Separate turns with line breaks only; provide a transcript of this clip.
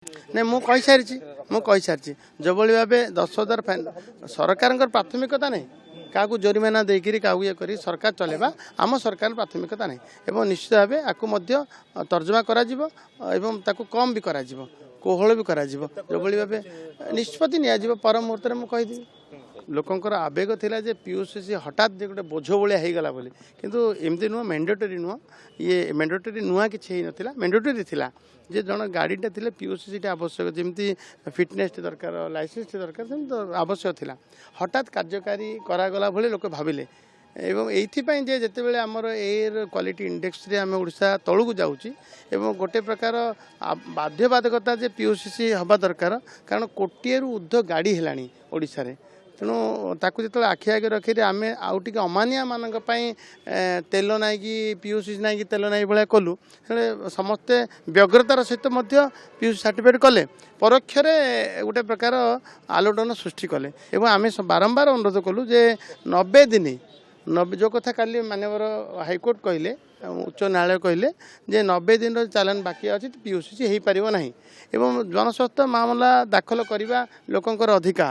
नहीं मुझे सारी जो भाव 10,000 फाइन सरकार प्राथमिकता नहीं क्या जोरिमाना देकर क्या ये कर सरकार चलेबा आम सरकार प्राथमिकता नहीं एवं निश्चित भाव आपको तर्जमा करा कम भी करा कोहल भी करा जो भाव निष्पत्ति नि पर मुहूर्त में मुझे लोकंर आवेग थिला जे पीयूसी हठात गोटे बोझ भाया होगला बोली किंतु एमती नुह मैंडेटरी नुह ये मैंडेटरी नुआ कि ना मैंडेटरी थिला जे जन गाड़ीटा थिले पीयूसी आवश्यक जमी फिटनेस दरकार लाइसेंस दरकार आवश्यक थिला हठात कार्यकारी करागला भली लोक भाविले एवं एइथिपाई जे जेतेबेले हमर एयर क्वालिटी इंडेक्स रे आम ओडिशा तळुक जाउची एवं गोटे प्रकार बाध्यबाधकता जे पीयूसी हवा दरकार कारण कोटिए ऊर्ध्व गाड़ी हेलानी ओडिशा रे तेणु ताकू जो आखि आगे रखी आम आउ टे अमानिया मान तेल ना कि पीयूसी ना कि तेल ना भाया कलु समस्ते व्यग्रतार सहित पीयूसी सर्टिफिकेट कले परोक्ष गोटे प्रकार आलोड़न सृष्टि कले एवं आम बारंबार अनुरोध कलु जे 90 दिन 90 जो कथा काली मानवर हाइकोर्ट कहले उच्च न्यायालय कहले जे 90 दिन चालान बाकी अच्छी पीयूसी हो पार ना एवं जनस्वास्थ्य मामला दाखल करने लोकंर अधिकार।